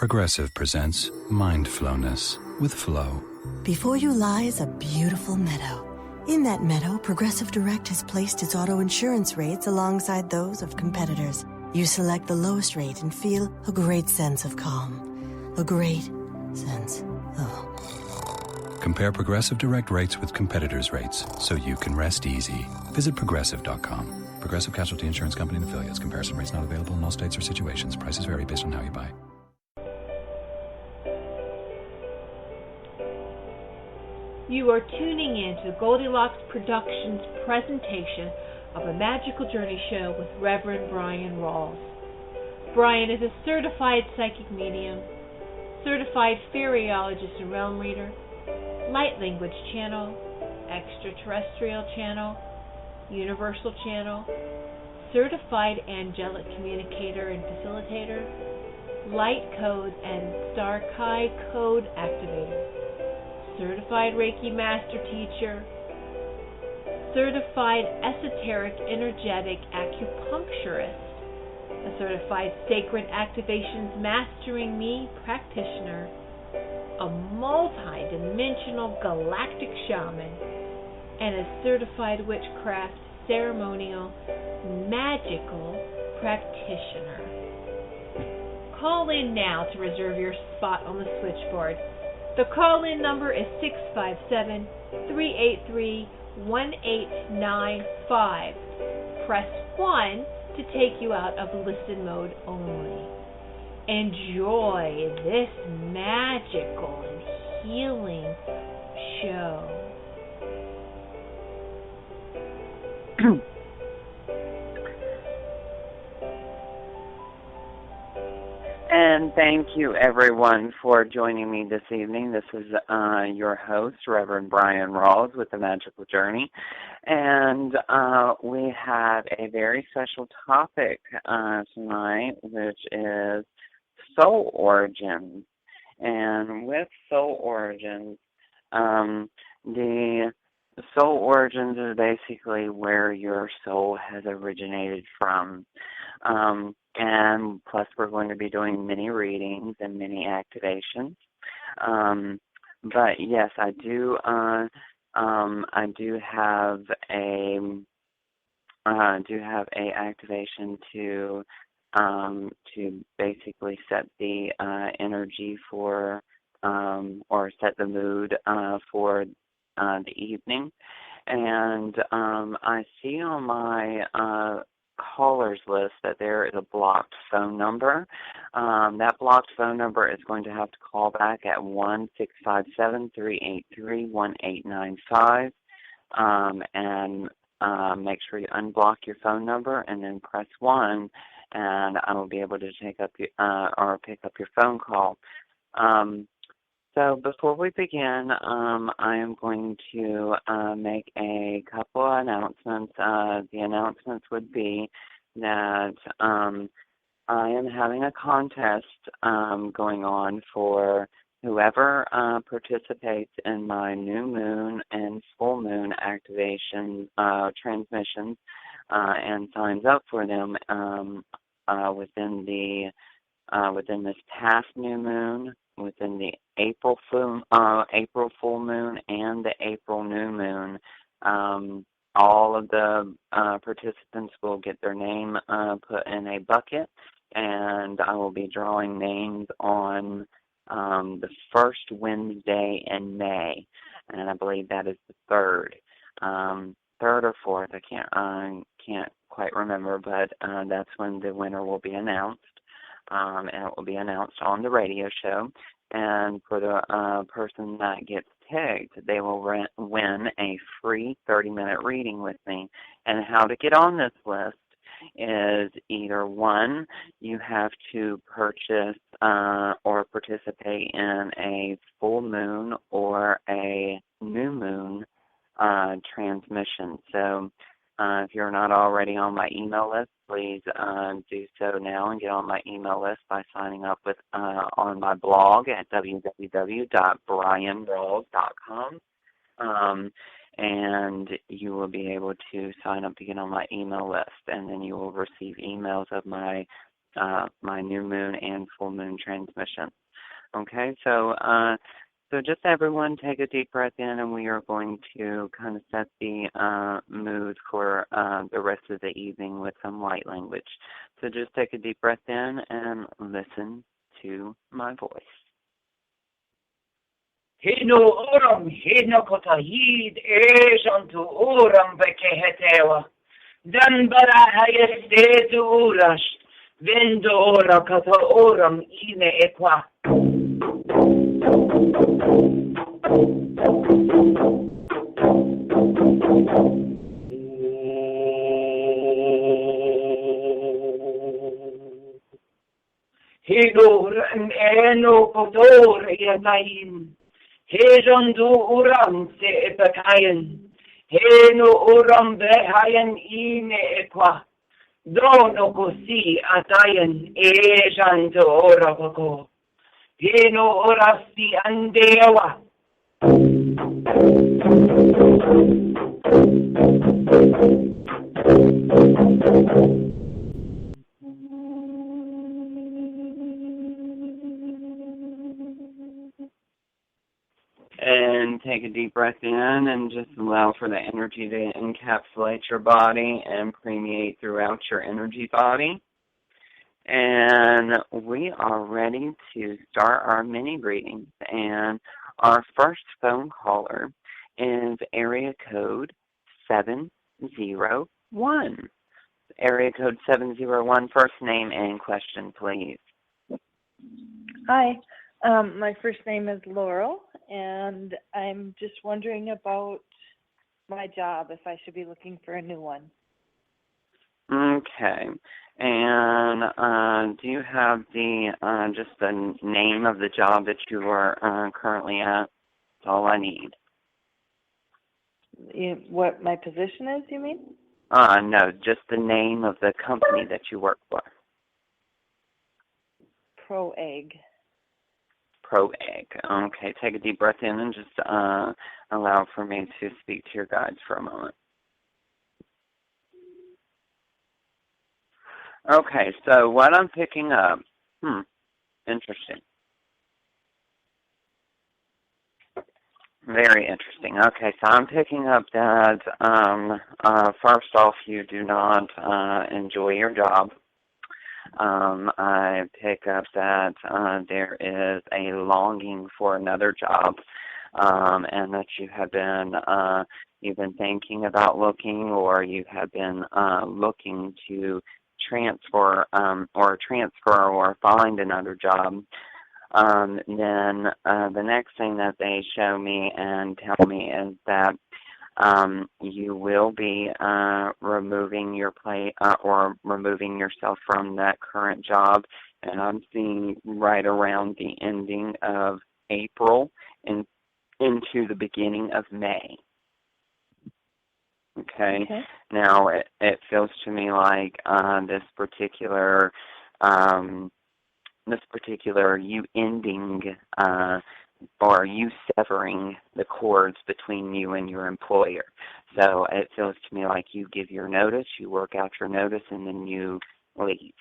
Progressive presents Mindfulness with Flow. Before you lies a beautiful meadow. In that meadow, Progressive Direct has placed its auto insurance rates alongside those of competitors. You select the lowest rate and feel a great sense of calm. A great sense of... Compare Progressive Direct rates with competitors' rates so you can rest easy. Visit Progressive.com. Progressive Casualty Insurance Company and Affiliates. Comparison rates not available in all states or situations. Prices vary based on how you buy. You are tuning in to the Goldilocks Productions presentation of a Magical Journey show with Reverend Bryan Rawls. Bryan is a certified psychic medium, certified Fairyologist and realm reader, light language channel, extraterrestrial channel, universal channel, certified angelic communicator and facilitator, light code and star chi code activator, certified Reiki master teacher, certified esoteric energetic acupuncturist, a certified sacred activations mastering me practitioner, a multi-dimensional galactic shaman, and a certified witchcraft ceremonial magical practitioner. Call in now to reserve your spot on the switchboard. The call-in number is 657-383-1895. Press 1 to take you out of listen mode only. Enjoy this magical and healing show. And thank you, everyone, for joining me this evening. This is your host, Reverend Bryan Rawls, with the Magical Journey. And we have a very special topic tonight, which is soul origins. And with soul origins, the soul origins is basically where your soul has originated from. And plus, we're going to be doing mini readings and mini activations. But yes, I do have a activation to basically set the energy for or set the mood for the evening. And I see on my callers list that there is a blocked phone number. That blocked phone number is going to have to call back at 1-657-383-1895 and make sure you unblock your phone number and then press 1, and I will be able to take up your, or pick up your phone call. So before we begin, I am going to make a couple of announcements. The announcements would be that I am having a contest going on for whoever participates in my new moon and full moon activation transmissions and signs up for them within this past new moon, within the April full moon and the April new moon. All of the participants will get their name put in a bucket, and I will be drawing names on the first Wednesday in May, and I believe that is the third or fourth. I can't quite remember, but that's when the winner will be announced. And it will be announced on the radio show. And for the person that gets picked, they will win a free 30-minute reading with me. And how to get on this list is either, one, you have to purchase or participate in a full moon or a new moon transmission. So if you're not already on my email list, please do so now and get on my email list by signing up with on my blog at www.bryanrawls.com. And you will be able to sign up to get on my email list, and then you will receive emails of my my new moon and full moon transmission. Okay, so just everyone take a deep breath in, and we are going to kind of set the mood for the rest of the evening with some light language. So just take a deep breath in and listen to my voice. Hino oram hino kotahid ejantu oram bekehetewa. Dan barahaya setu urash. Vendo ora kata oram ine ekwa. Hidor eno kotor yanayin. Hejandu uram se epakayan. Heno uram behayan ine ekwa. Dono così atayan ejandu ora koko. Heno ora si andewa. And take a deep breath in and just allow for the energy to encapsulate your body and permeate throughout your energy body. And we are ready to start our mini readings. And our first phone caller is area code 701. Area code 701, first name and question, please. Hi, my first name is Laurel, and I'm just wondering about my job, if I should be looking for a new one. Okay. And do you have the just the name of the job that you are currently at? That's all I need. What my position is, you mean? No, just the name of the company that you work for. ProEgg. ProEgg. Okay, take a deep breath in and just allow for me to speak to your guides for a moment. Okay, so what I'm picking up, interesting. Very interesting. Okay, so I'm picking up that, first off, you do not enjoy your job. I pick up that there is a longing for another job, and that you have been you've been thinking about looking, or you have been looking to transfer or find another job. Then the next thing that they show me and tell me is that you will be removing your or removing yourself from that current job, and I'm seeing right around the ending of April and into the beginning of May. Okay. Now it feels to me like this particular you ending or you severing the cords between you and your employer. So it feels to me like you give your notice, you work out your notice, and then you leave.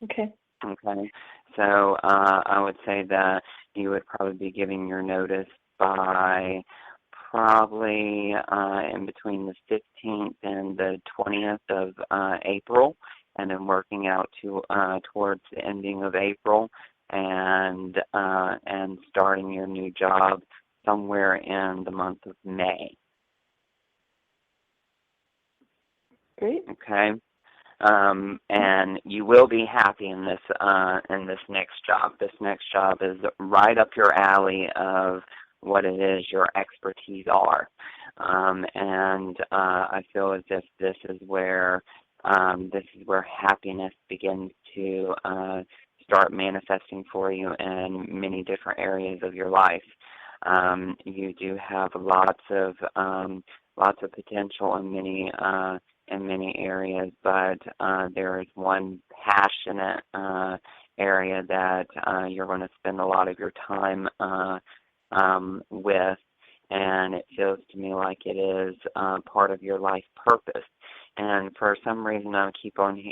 Okay. Okay. So I would say that you would probably be giving your notice by probably in between the 15th and the 20th of April, and then working out to towards the ending of April, and starting your new job somewhere in the month of May. Great. Okay. And you will be happy in this next job. This next job is right up your alley of what it is your expertise are. And I feel as if this is where happiness begins to start manifesting for you in many different areas of your life. You do have lots of potential in many areas, but there is one passionate area that you're going to spend a lot of your time with, and it feels to me like it is part of your life purpose. And for some reason, I keep on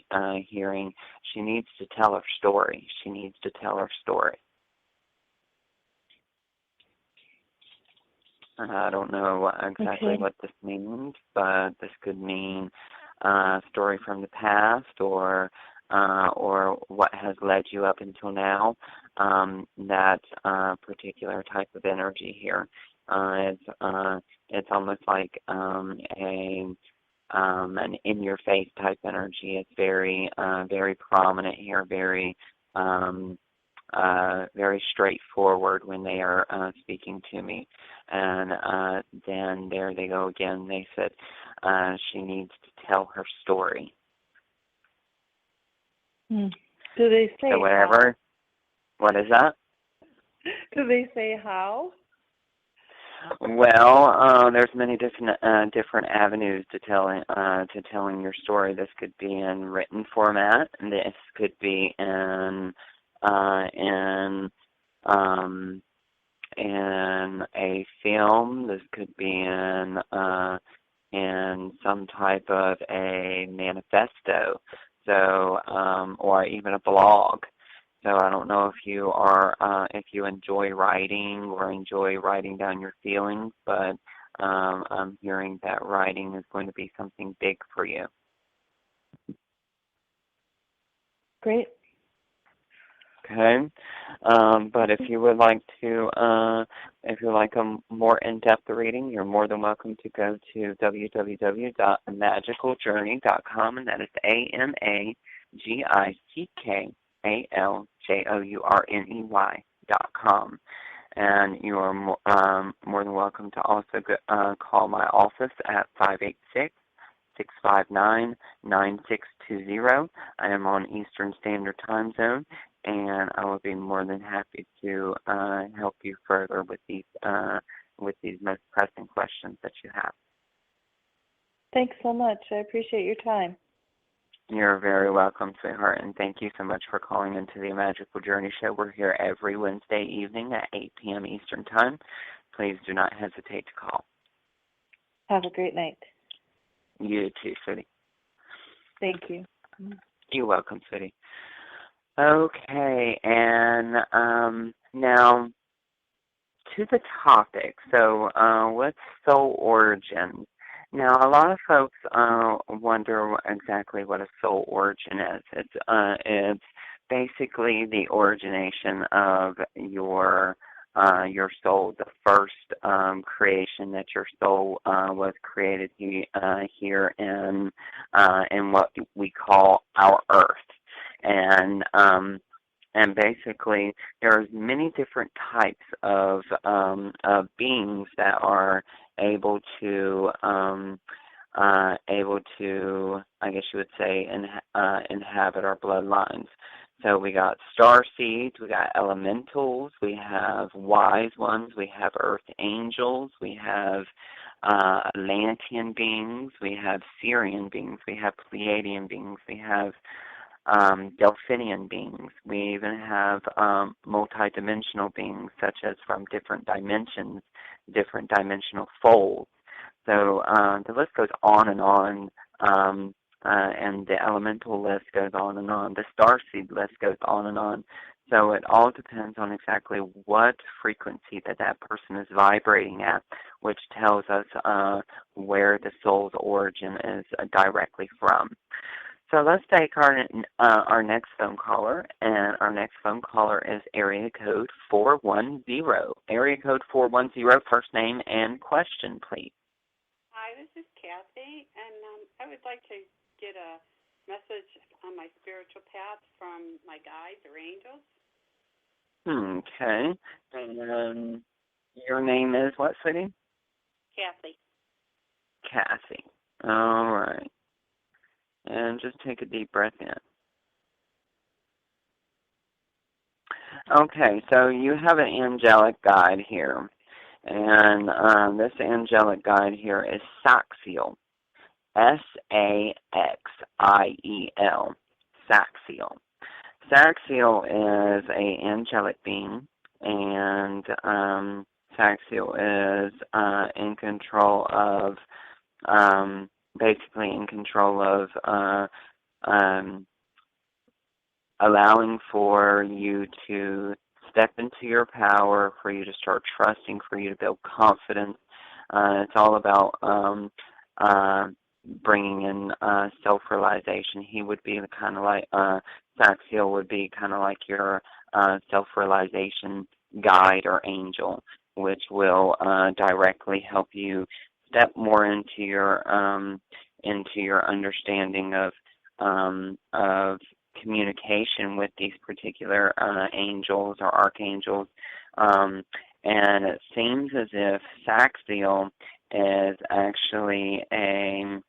hearing she needs to tell her story. She needs to tell her story. I don't know exactly what this means, but this could mean a story from the past or what has led you up until now. That particular type of energy here. It's almost like an in-your-face type energy. It's very very prominent here, very very straightforward when they are speaking to me. And then there they go again. They said she needs to tell her story. Do they say so whatever? How? What is that? Do they say how? Well, there's many different avenues to telling your story. This could be in written format. This could be in a film. This could be in some type of a manifesto, so or even a blog. So I don't know if you enjoy writing or enjoy writing down your feelings, but I'm hearing that writing is going to be something big for you. Great. Okay, but if you would like to, if you like a more in-depth reading, you're more than welcome to go to www.magicaljourney.com, and that is AMAGICKALJOURNEY.com. And you are more than welcome to also call my office at 586-659-9620. I am on Eastern Standard Time Zone, and I will be more than happy to help you further with these most pressing questions that you have. Thanks so much. I appreciate your time. You're very welcome, sweetheart, and thank you so much for calling into the Magical Journey Show. We're here every Wednesday evening at 8 p.m. Eastern Time. Please do not hesitate to call. Have a great night. You too, sweetie. Thank you. You're welcome, sweetie. Okay, and now to the topic. So what's soul origin? Now, a lot of folks wonder exactly what a soul origin is. It's basically the origination of your soul, the first creation that your soul was created here in what we call our Earth. And basically, there's many different types of beings that are able to, I guess you would say, inhabit our bloodlines. So we got star seeds, we got elementals, we have wise ones, we have earth angels, we have Atlantean beings, we have Syrian beings, we have Pleiadian beings, we have Delphinian beings. We even have multidimensional beings, such as from different dimensions, different dimensional folds. So the list goes on, and the elemental list goes on and on. The starseed list goes on and on. So it all depends on exactly what frequency that person is vibrating at, which tells us where the soul's origin is directly from. So let's take our next phone caller, and our next phone caller is area code 410. Area code 410, first name and question, please. Hi, this is Kathy, and I would like to get a message on my spiritual path from my guides or angels. Okay. And your name is what, sweetie? Kathy. Kathy. All right. And just take a deep breath in. Okay, so you have an angelic guide here. And this angelic guide here is Saxiel. S-A-X-I-E-L. Saxiel. Saxiel is an angelic being, and Saxiel is in control of basically in control of allowing for you to step into your power, for you to start trusting, for you to build confidence. It's all about bringing in self-realization. He would be the kind of like, Saxiel would be kind of like your self-realization guide or angel, which will directly help you step more into your understanding of communication with these particular angels or archangels. And it seems as if Saxiel is actually a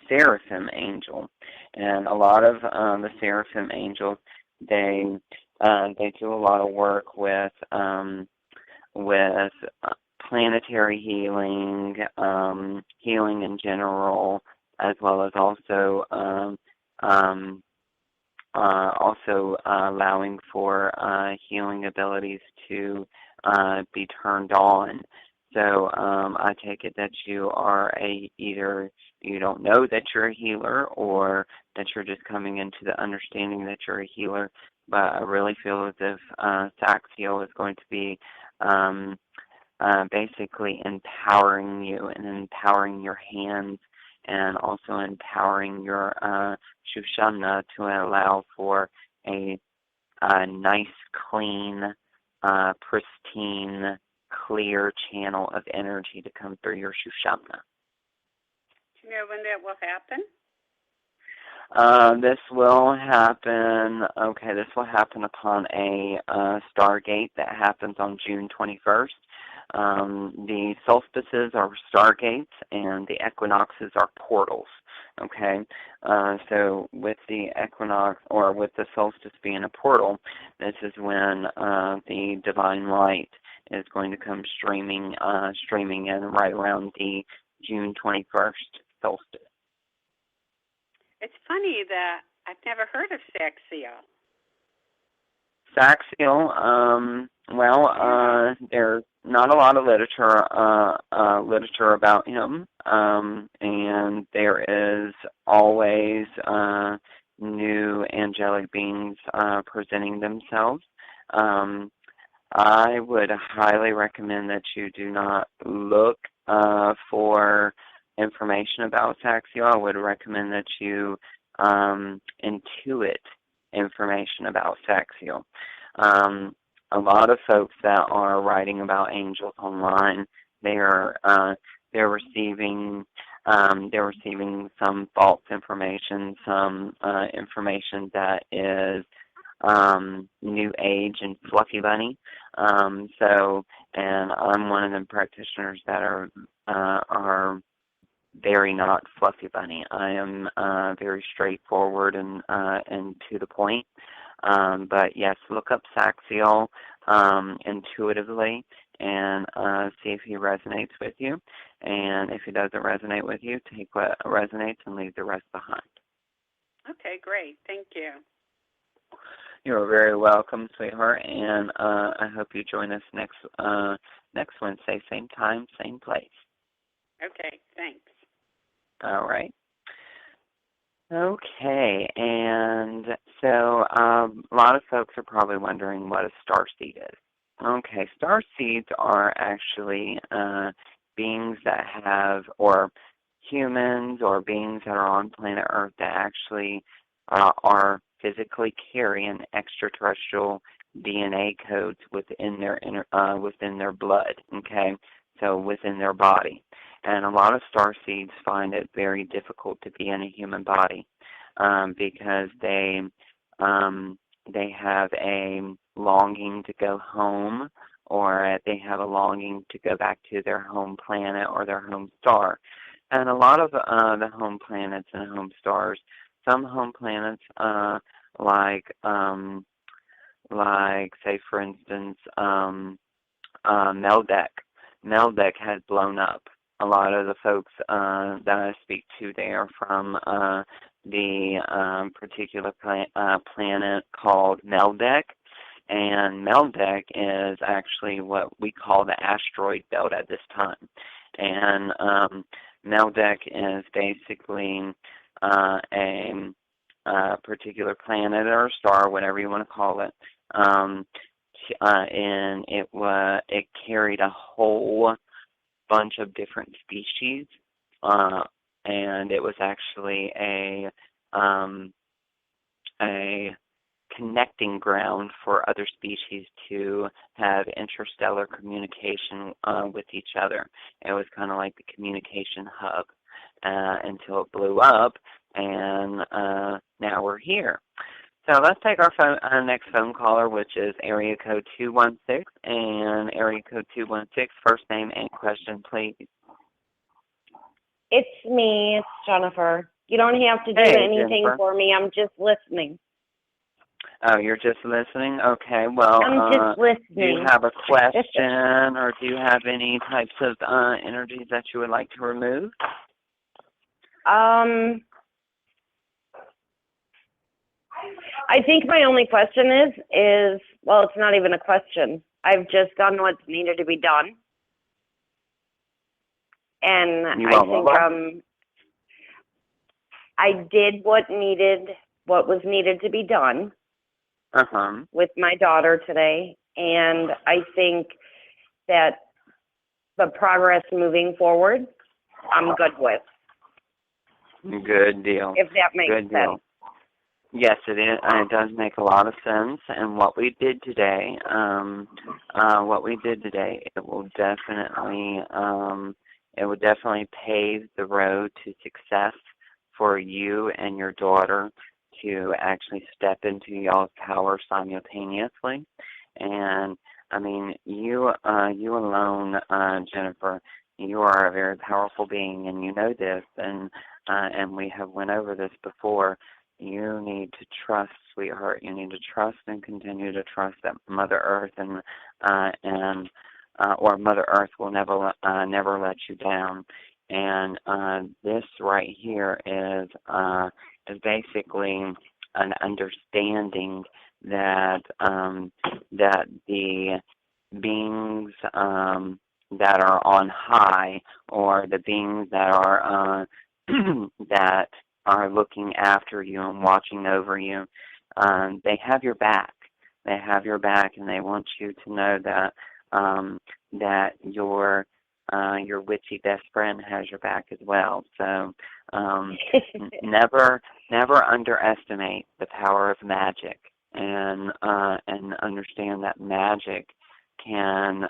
seraphim angel, and a lot of the seraphim angels, they do a lot of work with planetary healing, healing in general, as well as also allowing for healing abilities to be turned on. So I take it that you are either you don't know that you're a healer, or that you're just coming into the understanding that you're a healer. But I really feel as if Saxiel is going to be basically empowering you and empowering your hands, and also empowering your Shushana to allow for a nice, clean, pristine, clear channel of energy to come through your Shushana. Do you know when that will happen? This will happen upon a stargate that happens on June 21st. The solstices are stargates, and the equinoxes are portals. Okay, so with the equinox, or with the solstice being a portal, this is when the divine light is going to come streaming in right around the June 21st solstice. It's funny that I've never heard of Saxiel. Saxiel, there's not a lot of literature about him, and there is always new angelic beings presenting themselves. I would highly recommend that you do not look for information about Saxiel. I would recommend that you intuit information about Saxiel. A lot of folks that are writing about angels online, they're receiving some false information, some information that is new age and fluffy bunny. And I'm one of them practitioners that are very not fluffy bunny. I am very straightforward and to the point. But yes, look up Saxiel intuitively and see if he resonates with you. And if he doesn't resonate with you, take what resonates and leave the rest behind. Okay, great. Thank you. You're very welcome, sweetheart. And I hope you join us next Wednesday, same time, same place. Okay, thanks. All right. Okay, and so a lot of folks are probably wondering what a starseed is. Okay, starseeds are actually beings that have, or humans or beings that are on planet Earth that actually are physically carrying extraterrestrial DNA codes within their blood. Okay, so within their body. And a lot of starseeds find it very difficult to be in a human body because they have a longing to go home, or they have a longing to go back to their home planet or their home star. And a lot of the home planets and home stars, some home planets like say for instance Meldek had blown up. A lot of the folks that I speak to, they are from the particular planet called Meldek, and Meldek is actually what we call the asteroid belt at this time. And Meldeck is basically a particular planet or star, whatever you want to call it, and it carried a whole bunch of different species, and it was actually a connecting ground for other species to have interstellar communication with each other. It was kind of like the communication hub until it blew up, and now we're here. So let's take our next phone caller, which is area code 216, and area code 216, first name and question, please. It's me. It's Jennifer. You don't have to do anything Jennifer. for me. I'm just listening. Oh, you're just listening? Okay, well, I'm just listening. Do you have a question, or do you have any types of energies that you would like to remove? I think my only question is, well, it's not even a question. I've just done what's needed to be done. And I did what was needed to be done with my daughter today. And I think that the progress moving forward, I'm good with. Good deal. If that makes sense. Deal. Yes, it is. It does make a lot of sense. And what we did today, it will definitely pave the road to success for you and your daughter to actually step into y'all's power simultaneously. And I mean, you alone, Jennifer, you are a very powerful being, and you know this, and we have went over this before. You need to trust, sweetheart. You need to trust and continue to trust that Mother Earth or Mother Earth will never let you down. And this right here is basically an understanding that that the beings that are on high, or the beings that are that are looking after you and watching over you, they have your back. They have your back, and they want you to know that that your witchy best friend has your back as well. So never underestimate the power of magic, and understand that magic can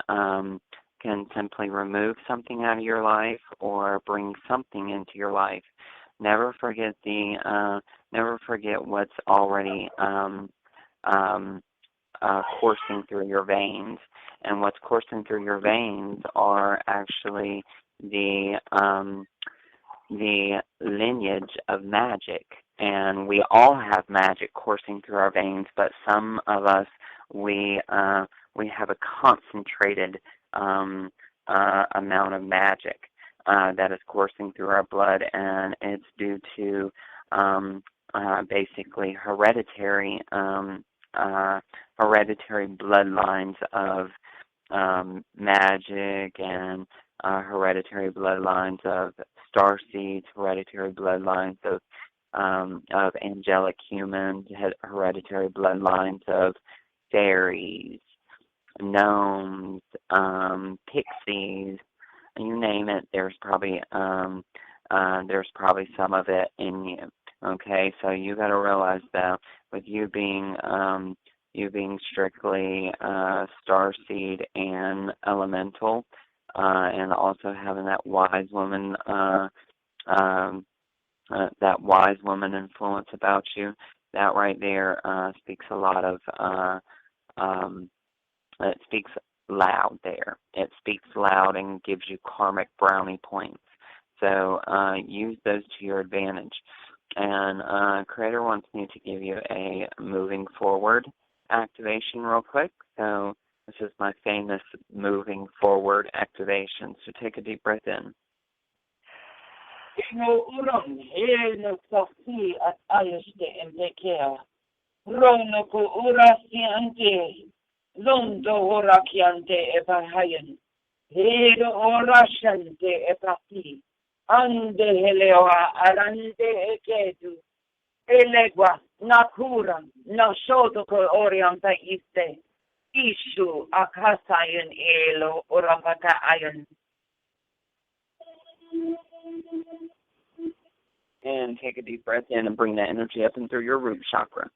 simply remove something out of your life or bring something into your life. Never forget what's already coursing through your veins, and what's coursing through your veins are actually the lineage of magic. And we all have magic coursing through our veins, but some of us we have a concentrated amount of magic that is coursing through our blood, and it's due to basically hereditary bloodlines of magic, and hereditary bloodlines of star seeds, hereditary bloodlines of angelic humans, hereditary bloodlines of fairies, gnomes, pixies, you name it. There's probably some of it in you. Okay, so you got to realize that with you being strictly starseed and elemental, and also having that wise woman influence about you, that right there speaks a lot of it speaks loud there. It speaks loud and gives you karmic brownie points. So use those to your advantage. And Creator wants me to give you a moving forward activation real quick. So this is my famous moving forward activation. So take a deep breath in. Londo orakiante epahayan. Hedo orashante epati. ande helewa arande ekedu, elegwa nakura no shoto ko orienta iste, ishu akasayan elo orambaka ayan. And take a deep breath in and bring that energy up and through your root chakra,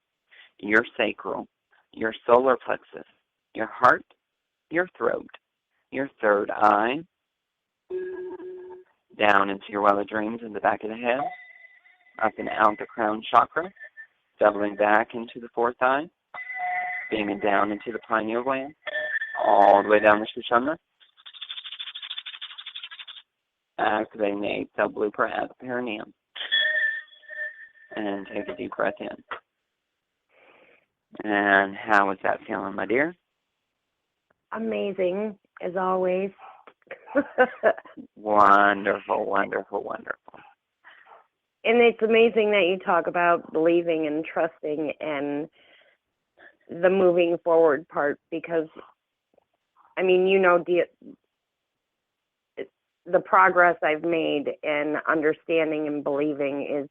your sacral, your solar plexus, your heart, your throat, your third eye, down into your well of dreams in the back of the head, up and out the crown chakra, doubling back into the fourth eye, beaming down into the pineal gland, all the way down the Sushumna, activating the 8-cell blueprint at the perineum. And take a deep breath in. And how is that feeling, my dear? Amazing, as always. Wonderful, wonderful, wonderful. And it's amazing that you talk about believing and trusting and the moving forward part, because, I mean, you know, the progress I've made in understanding and believing is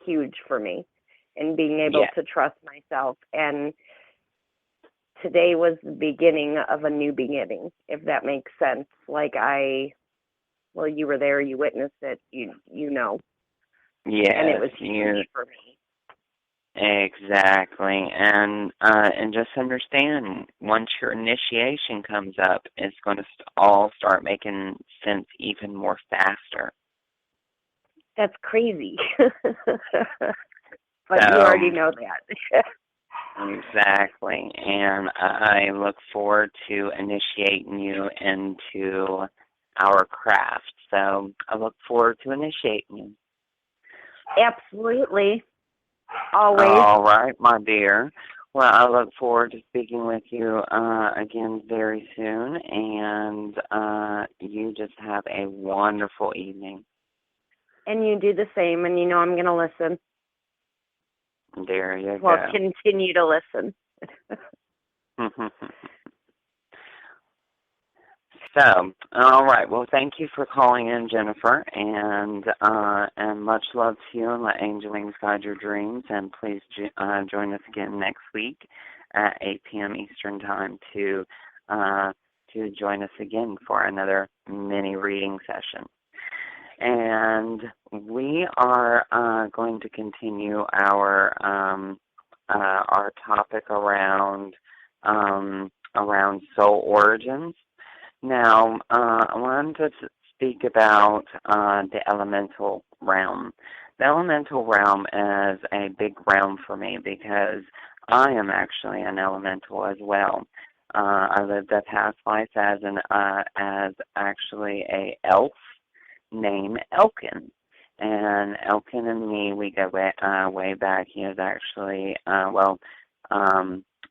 huge for me, and being able to trust myself. And today was the beginning of a new beginning, if that makes sense. Like well, you were there, you witnessed it, you know. Yes, and it was huge for me. Exactly. And just understand, once your initiation comes up, it's going to all start making sense even more faster. That's crazy. But you already know that. Exactly. And I look forward to initiating you into our craft. So I look forward to initiating you. Absolutely. Always. All right, my dear. Well, I look forward to speaking with you again very soon. And you just have a wonderful evening. And you do the same, and you know I'm going to listen. There you go. Well, continue to listen. So, all right. Well, thank you for calling in, Jennifer, and much love to you, and let angel wings guide your dreams. And please join us again next week at 8 p.m. Eastern Time to join us again for another mini reading session. And we are going to continue our topic around soul origins. Now, I wanted to speak about the elemental realm. The elemental realm is a big realm for me because I am actually an elemental as well. I lived a past life as actually a elf named Elkin. And Elkin and me, we go way back. He is actually,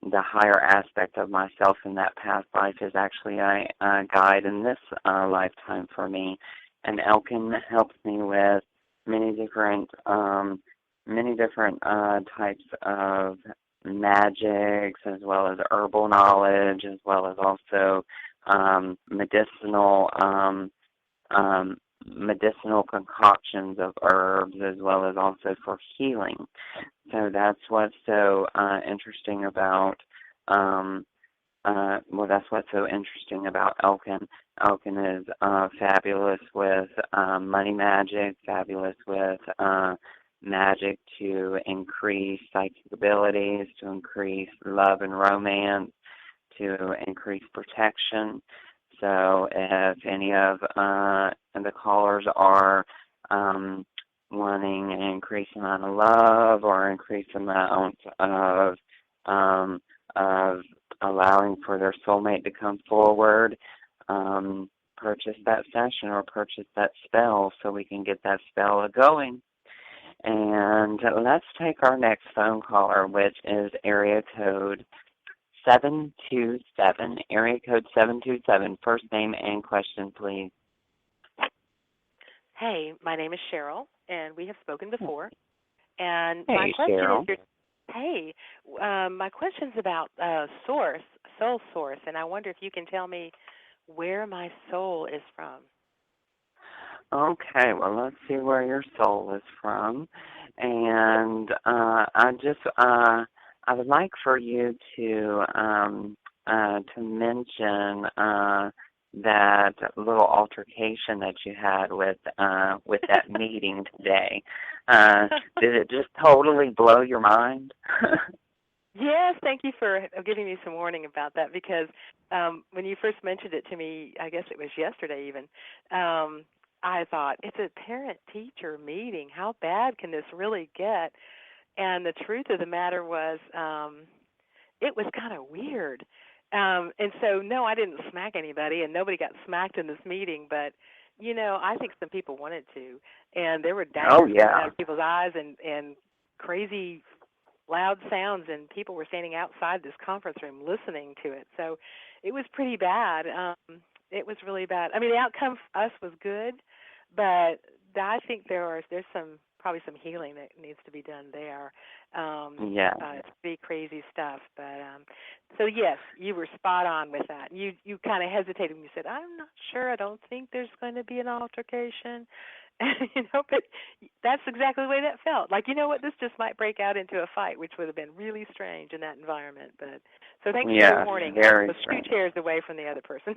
the higher aspect of myself in that past life is actually a guide in this lifetime for me. And Elkin helps me with many different types of magics, as well as herbal knowledge, as well as also medicinal concoctions of herbs, as well as also for healing. So that's what's so interesting about Elkin. Elkin is fabulous with money magic, fabulous with magic to increase psychic abilities, to increase love and romance, to increase protection. So if any of the callers are wanting an increased amount of love or increased amount of allowing for their soulmate to come forward, purchase that session or purchase that spell so we can get that spell going. And let's take our next phone caller, which is area code 727. Area code 727. First name and question, please. Hey, my name is Cheryl, and we have spoken before. And hey, my question Cheryl. is, my question's about soul source, and I wonder if you can tell me where my soul is from. Okay, well, let's see where your soul is from. And I would like for you to mention that little altercation that you had with that meeting today. Did it just totally blow your mind? Yes, thank you for giving me some warning about that, because when you first mentioned it to me, I guess it was yesterday even, I thought, it's a parent-teacher meeting. How bad can this really get? And the truth of the matter was, it was kind of weird. And so, no, I didn't smack anybody, and nobody got smacked in this meeting, but, I think some people wanted to. And there were daggers coming out of people's eyes and crazy loud sounds, and people were standing outside this conference room listening to it. So it was pretty bad. It was really bad. I mean, the outcome for us was good, but I think there's probably some healing that needs to be done there. It's pretty crazy stuff. But so yes, you were spot on with that. You kind of hesitated when you said, "I'm not sure. I don't think there's going to be an altercation." But that's exactly the way that felt. Like, this just might break out into a fight, which would have been really strange in that environment. But so thanks for the warning. I was 2 chairs away from the other person.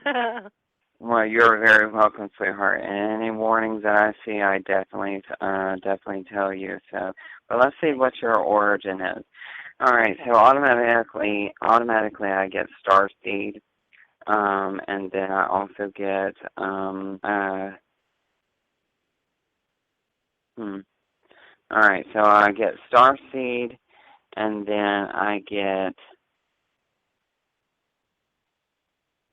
Well, you're very welcome, sweetheart. Any warnings that I see, I definitely tell you. So, but let's see what your origin is. All right. So automatically, I get starseed, and then I also get All right. So I get starseed, and then I get.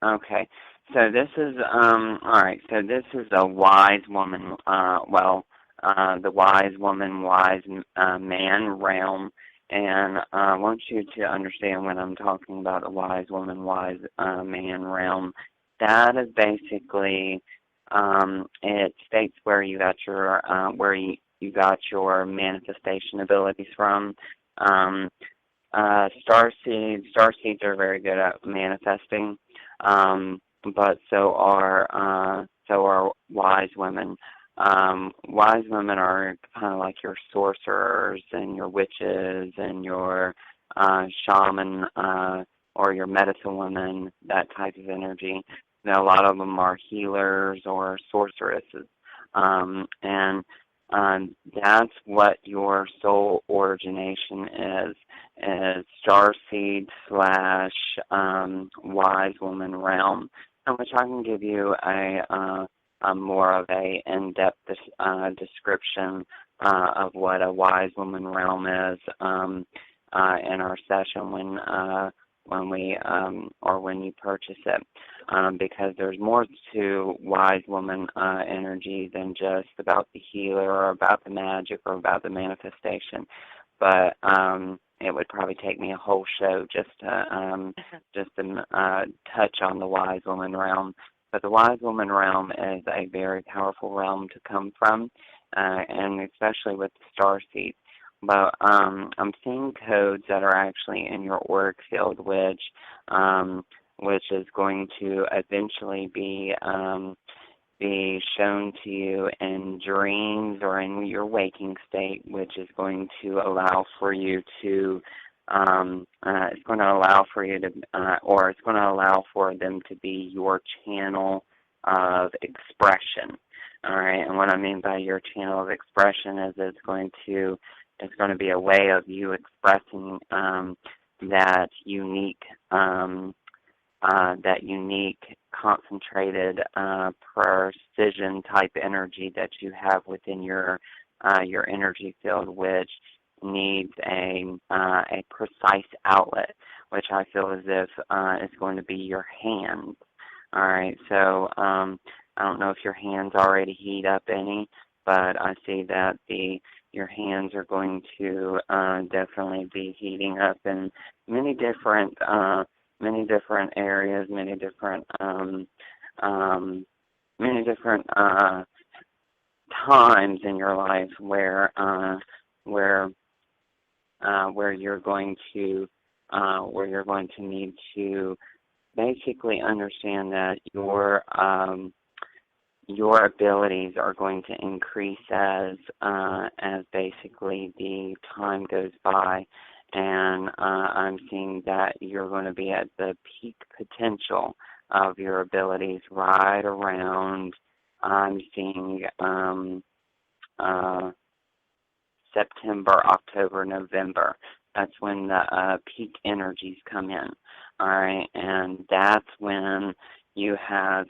Okay. So this is all right. So this is a wise woman. The wise woman, wise man realm, and I want you to understand when I'm talking about the wise woman, wise man realm. That is basically it states where you got your manifestation abilities from. Starseeds are very good at manifesting. But so are wise women. Wise women are kind of like your sorcerers and your witches and your shaman or your medicine women, that type of energy. Now, a lot of them are healers or sorceresses, and that's what your soul origination is starseed / wise woman realm, in which I can give you a more of a in-depth description of what a wise woman realm is in our session when you purchase it, because there's more to wise woman energy than just about the healer or about the magic or about the manifestation. But it would probably take me a whole show just to touch on the wise woman realm. But the wise woman realm is a very powerful realm to come from, and especially with the starseed. But I'm seeing codes that are actually in your auric field, which is going to eventually be shown to you in dreams or in your waking state, which is going to allow for you to it's going to allow for them to be your channel of expression. All right, and what I mean by your channel of expression is it's going to be a way of you expressing that unique concentrated precision type energy that you have within your energy field, which needs a precise outlet, which I feel as if is going to be your hands. All right, so I don't know if your hands already heat up any, but I see that your hands are going to definitely be heating up in many different areas, many different times in your life where you're going to need to basically understand that your abilities are going to increase as basically the time goes by, and I'm seeing that you're going to be at the peak potential of your abilities right around, I'm seeing September, October, November. That's when the peak energies come in. All right, and that's when you have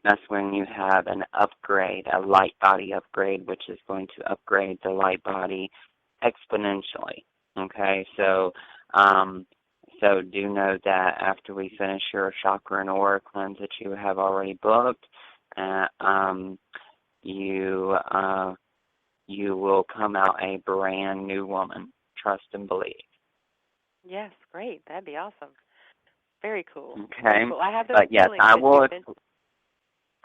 that's when you have an upgrade, a light body upgrade, which is going to upgrade the light body exponentially. Okay, so so do know that after we finish your chakra and aura cleanse that you have already booked, you will come out a brand new woman. Trust and believe. Yes, great. That'd be awesome. Very cool. Okay. Very cool. I have those but yes, feelings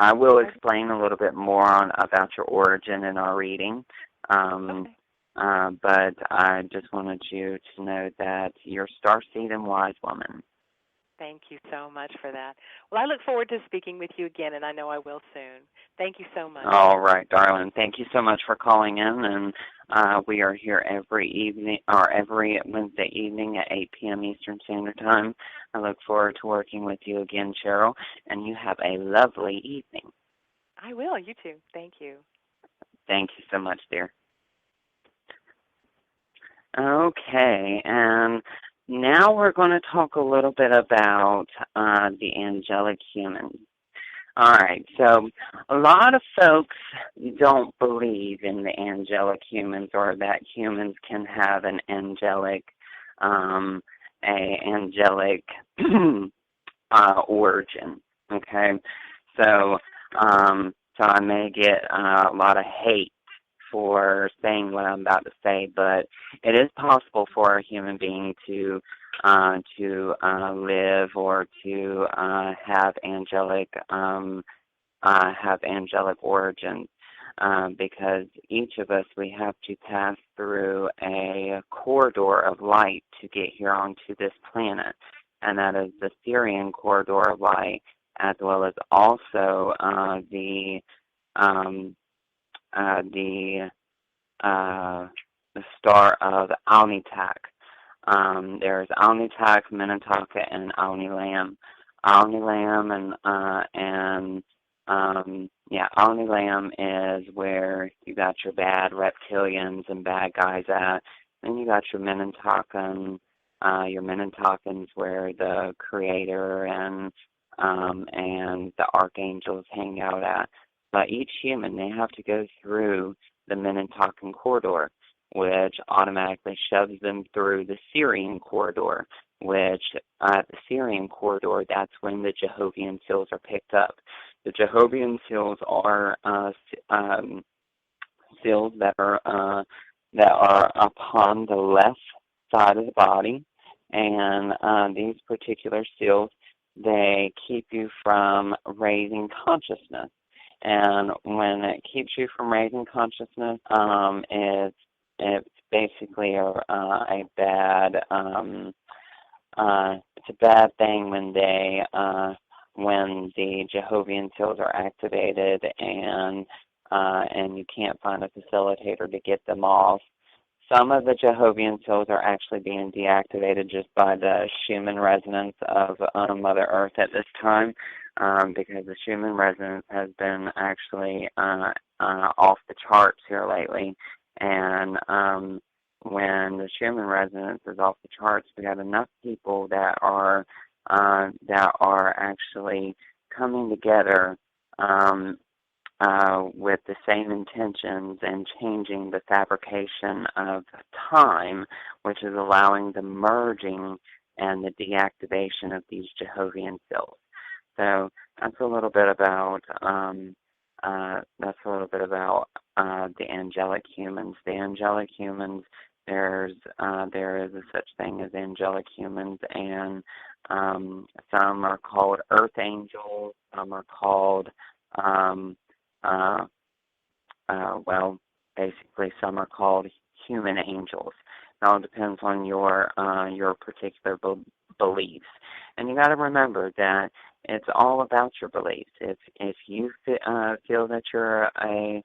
I will explain a little bit more about your origin in our reading. Okay. But I just wanted you to know that you're starseed and wise woman. Thank you so much for that. Well, I look forward to speaking with you again, and I know I will soon. Thank you so much. All right, darling. Thank you so much for calling in, and we are here every evening or every Wednesday evening at 8 p.m. Eastern Standard Time. I look forward to working with you again, Cheryl, and you have a lovely evening. I will. You too. Thank you. Thank you so much, dear. Okay, and now we're going to talk a little bit about the angelic humans. All right, so a lot of folks don't believe in the angelic humans, or that humans can have an angelic origin. Okay, so I may get a lot of hate for saying what I'm about to say, but it is possible for a human being to live or to have angelic origins, because each of us, we have to pass through a corridor of light to get here onto this planet, and that is the Syrian corridor of light, as well as also the star of Alnitak. There's Alnitak, Minnetonka, and Alnilam. Alnilam Alnilam is where you got your bad reptilians and bad guys at. Then you got your Minnetonkan. Your Minnetonkan's where the Creator and the archangels hang out at. But each human, they have to go through the Minnetonkan corridor, which automatically shoves them through the Syrian corridor, which the Syrian corridor, that's when the Jehovian seals are picked up. The Jehovian seals are seals that are upon the left side of the body, and these particular seals, they keep you from raising consciousness. And when it keeps you from raising consciousness, it's basically a bad it's a bad thing when the Jehovian seals are activated and you can't find a facilitator to get them off. Some of the Jehovian seals are actually being deactivated just by the Shaman resonance of Mother Earth at this time, because the Shaman resonance has been actually off the charts here lately. And when the Shaman resonance is off the charts, we have enough people that are actually coming together with the same intentions and changing the fabrication of time, which is allowing the merging and the deactivation of these Jehovian seals. So that's a little bit about the angelic humans. The angelic humans, there is a such thing as angelic humans, and some are called earth angels, some are called basically some are called human angels. It all depends on your particular beliefs. And you got to remember that it's all about your beliefs. If you feel that you're a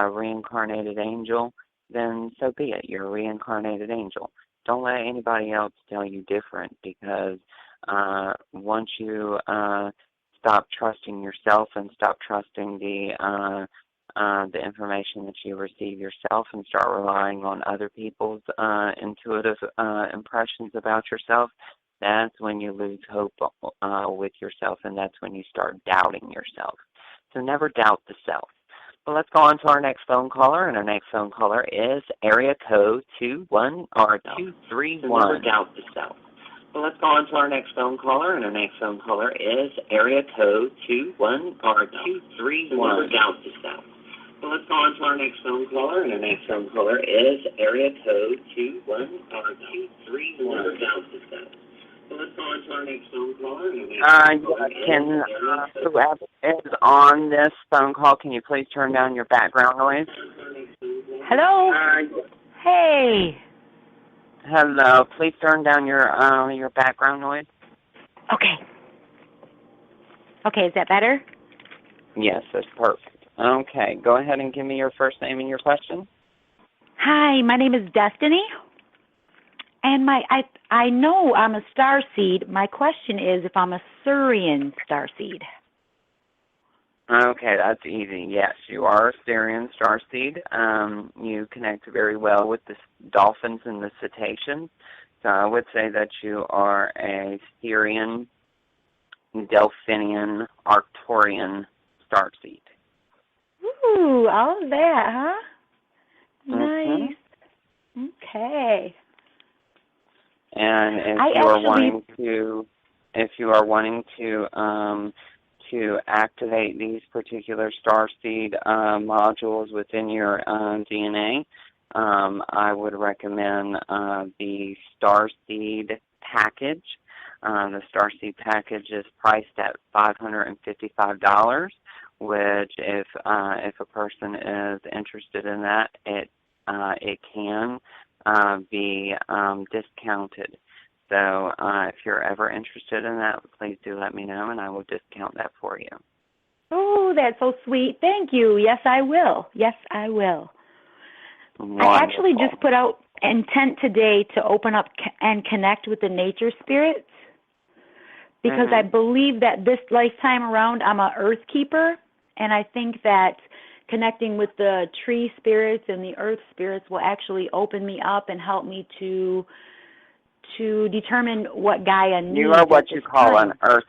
reincarnated angel, then so be it. You're a reincarnated angel. Don't let anybody else tell you different, because once you stop trusting yourself and stop trusting the information that you receive yourself and start relying on other people's intuitive impressions about yourself, that's when you lose hope with yourself, and that's when you start doubting yourself. So never doubt the self. But let's go on to our next phone caller, and our next phone caller is area code 231. Never doubt the self. But let's go on to our next phone caller, and our next phone caller is area code 231. Never doubt the self. So let's go on to our next phone caller, and our next phone caller is area code 231. Never doubt the self. So let's go on to our next phone caller. Whoever is on this phone call, can you please turn down your background noise? Hello? Hey. Hello. Please turn down your background noise. Okay. Okay, is that better? Yes, that's perfect. Okay, go ahead and give me your first name and your question. Hi, my name is Destiny. And I know I'm a starseed. My question is if I'm a Surian starseed. Okay, that's easy. Yes, you are a Syrian starseed. You connect very well with the dolphins and the cetaceans. So I would say that you are a Syrian, Delphinian, Arcturian starseed. Ooh, all of that, huh? Mm-hmm. Nice. Okay. And if you are wanting to activate these particular starseed modules within your DNA, I would recommend the Starseed package. The Starseed package is priced at $555, which if a person is interested in that, it can be discounted. So if you're ever interested in that, please do let me know, and I will discount that for you. Oh, that's so sweet. Thank you. Yes, I will. Yes, I will. Wonderful. I actually just put out intent today to open up and connect with the nature spirits, because I believe that this lifetime around I'm a earth keeper, and I think that connecting with the tree spirits and the earth spirits will actually open me up and help me to determine what Gaia needs. You are what you call an earth.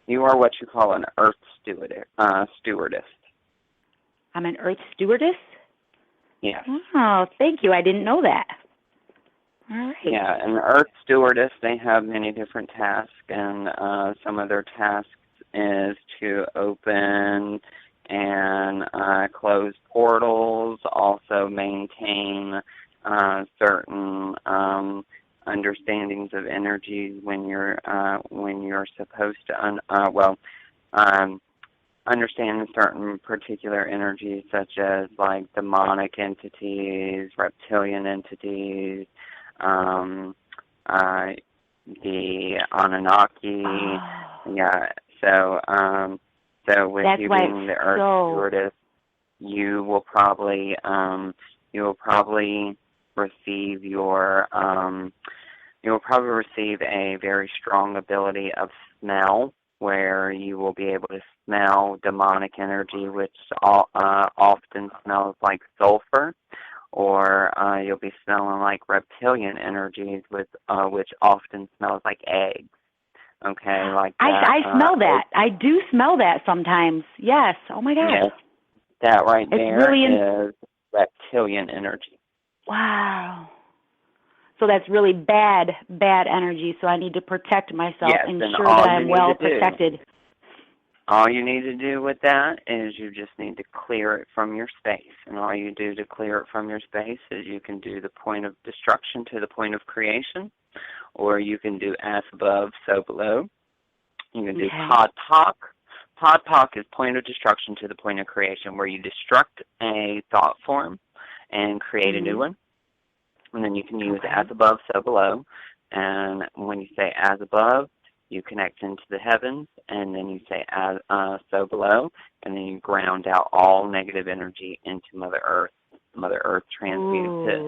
You are what you call an earth stewardess. I'm an earth stewardess? Yes. Oh, thank you. I didn't know that. All right. Yeah, an earth stewardess, they have many different tasks, and some of their tasks is to open and close portals, also maintain certain understandings of energies when you're supposed to understand certain particular energies, such as like demonic entities, reptilian entities, the Anunnaki. Yeah. So with That's you being the earth stewardess, you will probably receive a very strong ability of smell, where you will be able to smell demonic energy, which often smells like sulfur, or you'll be smelling like reptilian energies, which often smells like eggs. Okay, like that. I smell that. I do smell that sometimes. Yes. Oh my gosh. Yes, that right there really is reptilian energy. Wow. So that's really bad energy, so I need to protect myself, ensure that I'm well protected. All you need to do with that is you just need to clear it from your space. And all you do to clear it from your space is you can do the point of destruction to the point of creation, or you can do as above, so below. You can do pod talk. Pod talk is point of destruction to the point of creation, where you destruct a thought form and create a new one. And then you can use as above, so below. And when you say as above, you connect into the heavens, and then you say, so below, and then you ground out all negative energy into Mother Earth. Mother Earth transmutes it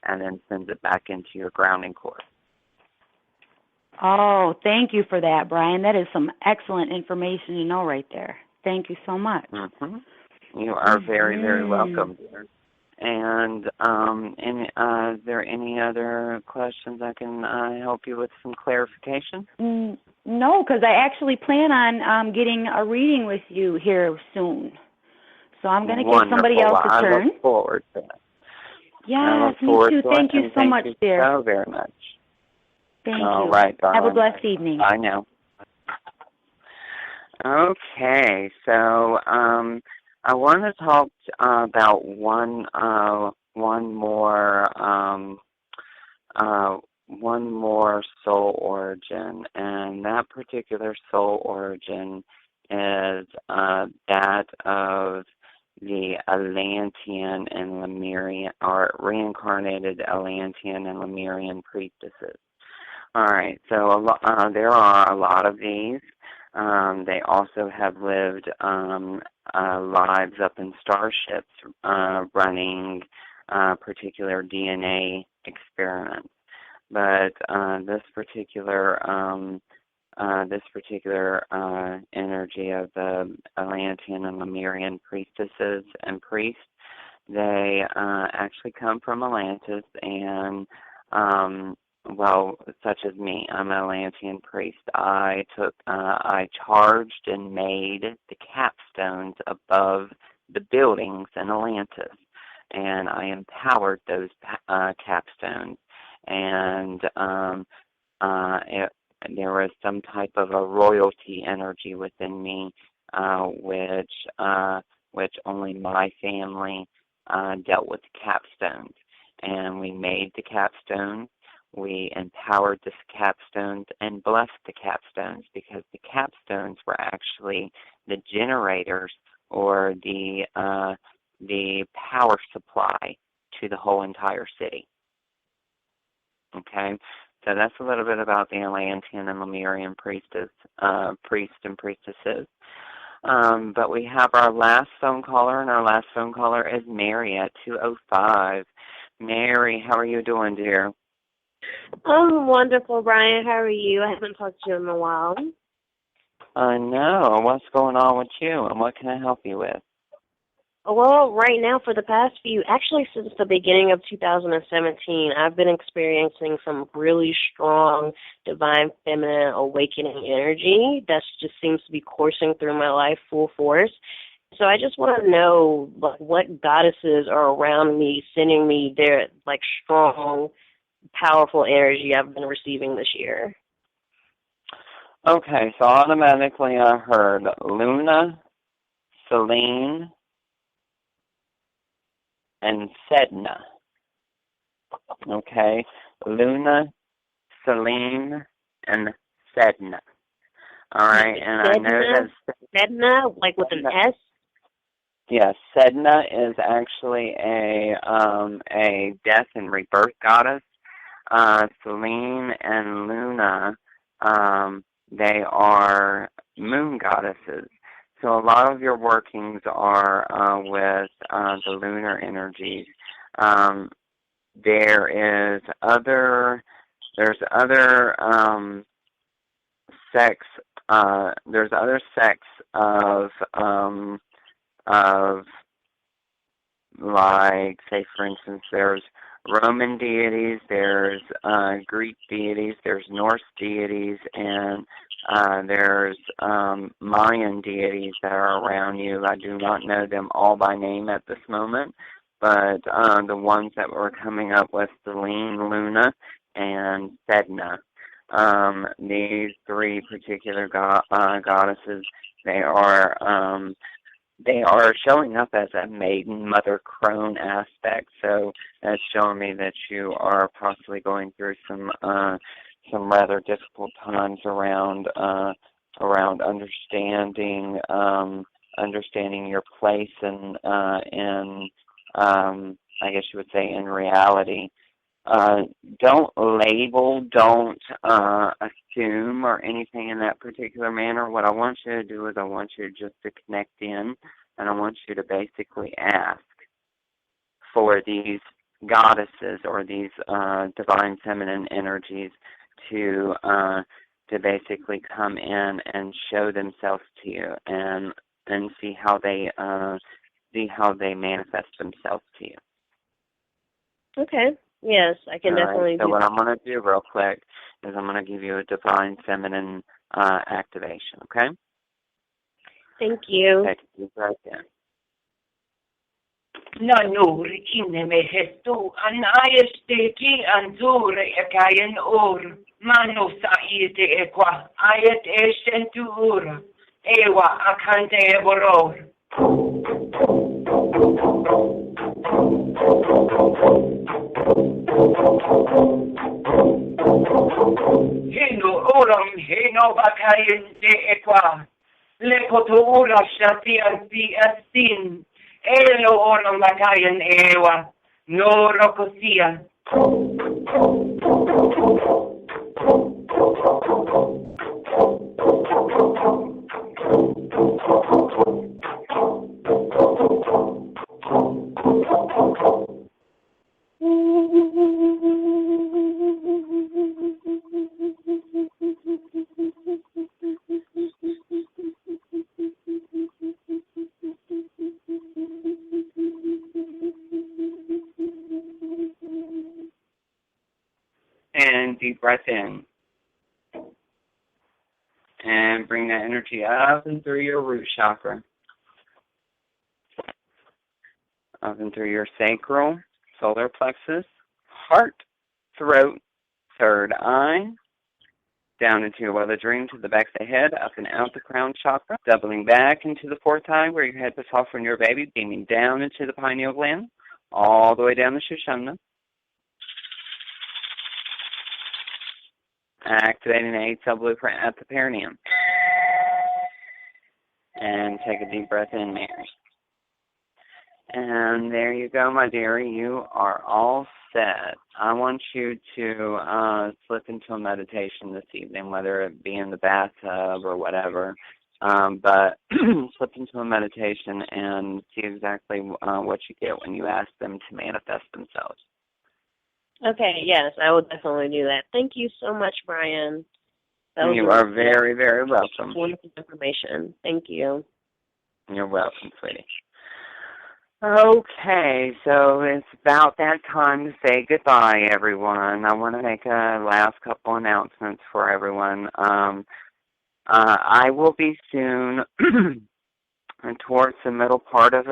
and then sends it back into your grounding core. Oh, thank you for that, Bryan. That is some excellent information to know right there. Thank you so much. You are very, very welcome, dear. And is there any other questions I can help you with some clarification? No, because I actually plan on getting a reading with you here soon. So I'm going to give somebody else a turn. I look forward to it. Yes, me too. Thank you so much, dear. Thank you so very much. Thank you. All right, darling. Have a blessed evening. I know. Okay, so I want to talk about one more soul origin, and that particular soul origin is that of the Atlantean and Lemurian, or reincarnated Atlantean and Lemurian priestesses. All right, so there are a lot of these. They also have lived lives up in starships, running particular DNA experiments. But this particular energy of the Atlantean and Lemurian priestesses and priests, they actually come from Atlantis, and such as me, I'm an Atlantean priest. I charged and made the capstones above the buildings in Atlantis, and I empowered those capstones. And there was some type of a royalty energy within me, which only my family dealt with the capstones. And we made the capstones. We empowered the capstones and blessed the capstones, because the capstones were actually the generators, or the power supply to the whole entire city. Okay, so that's a little bit about the Atlantean and Lemurian priests and priestesses. But we have our last phone caller, and our last phone caller is Mary at 205. Mary, how are you doing, dear? I'm wonderful, Bryan. How are you? I haven't talked to you in a while. I know. What's going on with you, and what can I help you with? Well, right now, for the past actually since the beginning of 2017, I've been experiencing some really strong divine feminine awakening energy that just seems to be coursing through my life full force. So I just want to know, what goddesses are around me, sending me their strong, powerful energy I've been receiving this year. Okay, so automatically I heard Luna, Selene, and Sedna. Okay, Luna, Selene, and Sedna. All right, and Sedna, I know that Sedna, with an S. Yes, Sedna is actually a death and rebirth goddess. Selene and Luna, they are moon goddesses. So a lot of your workings are with the lunar energies. There's other sects of say for instance, there's Roman deities, there's Greek deities, there's Norse deities, and there's Mayan deities that are around you. I do not know them all by name at this moment, but the ones that were coming up with Selene, Luna, and Sedna. These three particular goddesses, they are showing up as a maiden mother crone aspect, so that's showing me that you are possibly going through some rather difficult times around understanding your place and I guess you would say in reality. don't label, don't assume or anything in that particular manner. What I want you to do is I want you just to connect in, and I want you to basically ask for these goddesses or these divine feminine energies to basically come in and show themselves to you and see how they manifest themselves to you. Okay. Yes, I can definitely do that. So what I'm going to do real quick is I'm going to give you a divine feminine activation, okay? Thank you. Take a deep breath in. Nanur ineme hestu anayeste ki anzure ekayen or mano saite ekwa ayet eshentur ewa akante eboror. Hino oram hino bakayen de ekwa lepoto ura shati arti astin. Elo oram bakayen ewa no rokosia. And deep breath in. And bring that energy up and through your root chakra. Up and through your sacral, solar plexus, heart, throat, third eye, down into your well of dream to the back of the head, up and out the crown chakra, doubling back into the fourth eye where your head was off from your baby, beaming down into the pineal gland, all the way down the Shushumna. Activating the 8-cell blueprint at the perineum. And take a deep breath in, Mary. And there you go, my dearie. You are all set. I want you to slip into a meditation this evening, whether it be in the bathtub or whatever. But slip into a meditation and see exactly what you get when you ask them to manifest themselves. Okay, yes, I will definitely do that. Thank you so much, Bryan. You are very, very welcome. Wonderful information. Thank you. You're welcome, sweetie. Okay, so it's about that time to say goodbye, everyone. I want to make a last couple announcements for everyone. I will be soon, towards the middle part of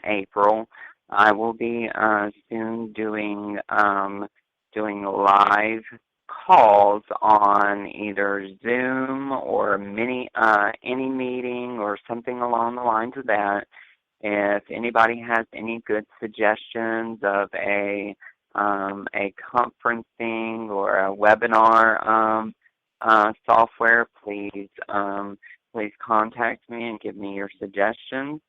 April, I will be soon doing live calls on either Zoom or any meeting or something along the lines of that. If anybody has any good suggestions of a conferencing or a webinar software, please contact me and give me your suggestions.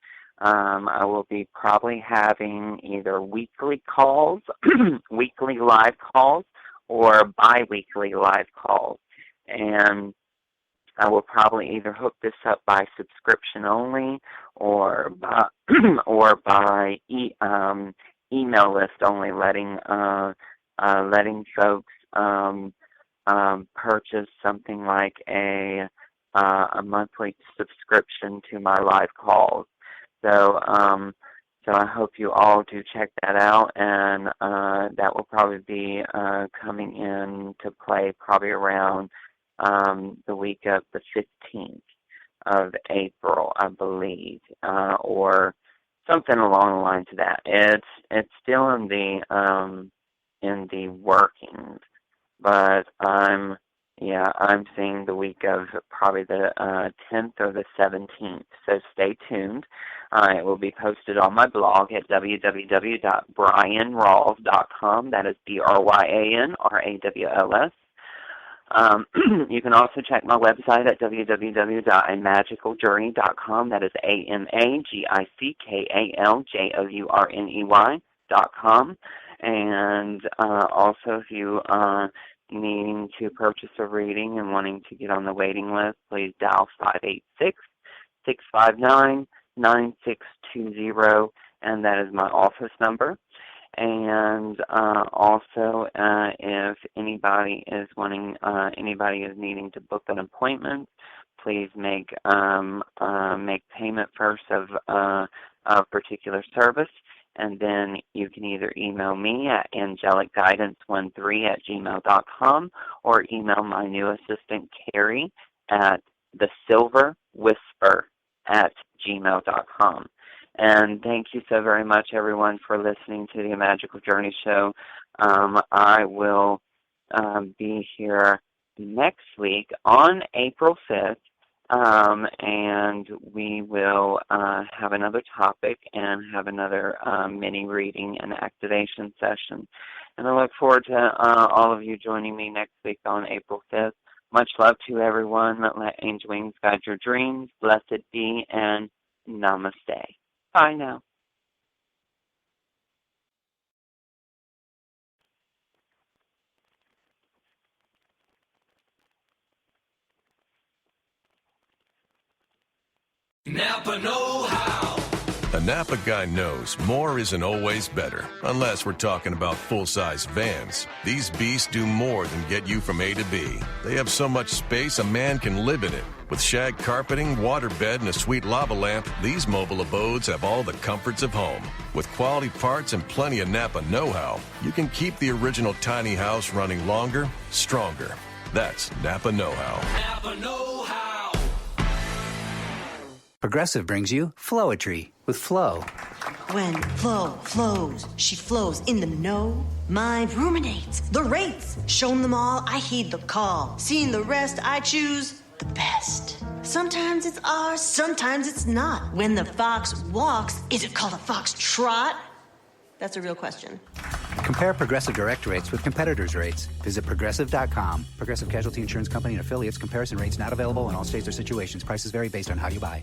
I will be probably having either weekly calls, weekly live calls, or bi-weekly live calls. And I will probably either hook this up by subscription only or by email list only, letting folks purchase something like a monthly subscription to my live calls. So I hope you all do check that out, and that will probably be coming into play probably around the week of the 15th of April, I believe, or something along the lines of that. It's still in the workings, but I'm seeing the week of probably the 10th or the 17th. So stay tuned. It will be posted on my blog at www.bryanrawls.com. That is BRYANRAWLS. You can also check my website at www.amagicaljourney.com. That is AMAGICKALJOURNEY.com. And also, if you needing to purchase a reading and wanting to get on the waiting list, please dial 586-659-9620, and that is my office number. And also, if anybody is needing to book an appointment, please make payment first of a particular service, and then you can either email me at angelicguidance13@gmail.com or email my new assistant Carrie at thesilverwhisper@gmail.com. And thank you so very much, everyone, for listening to the Magical Journey Show. I will be here next week on April 5th, and we will have another topic and have another mini reading and activation session. And I look forward to all of you joining me next week on April 5th. Much love to everyone. Let angel wings guide your dreams. Blessed be, and namaste. Bye now. Napa know-how. A Napa guy knows more isn't always better, unless we're talking about full-size vans. These beasts do more than get you from A to B. They have so much space a man can live in it. With shag carpeting, waterbed, and a sweet lava lamp, these mobile abodes have all the comforts of home. With quality parts and plenty of Napa know-how, you can keep the original tiny house running longer, stronger. That's Napa know-how. Napa know-how. Progressive brings you Flowetry with Flow. When Flo flows, she flows in the know. Mind ruminates the rates. Shown them all, I heed the call. Seeing the rest, I choose the best. Sometimes it's ours, sometimes it's not. When the fox walks, is it called a fox trot? That's a real question. Compare Progressive direct rates with competitors' rates. Visit Progressive.com. Progressive Casualty Insurance Company and affiliates. Comparison rates not available in all states or situations. Prices vary based on how you buy.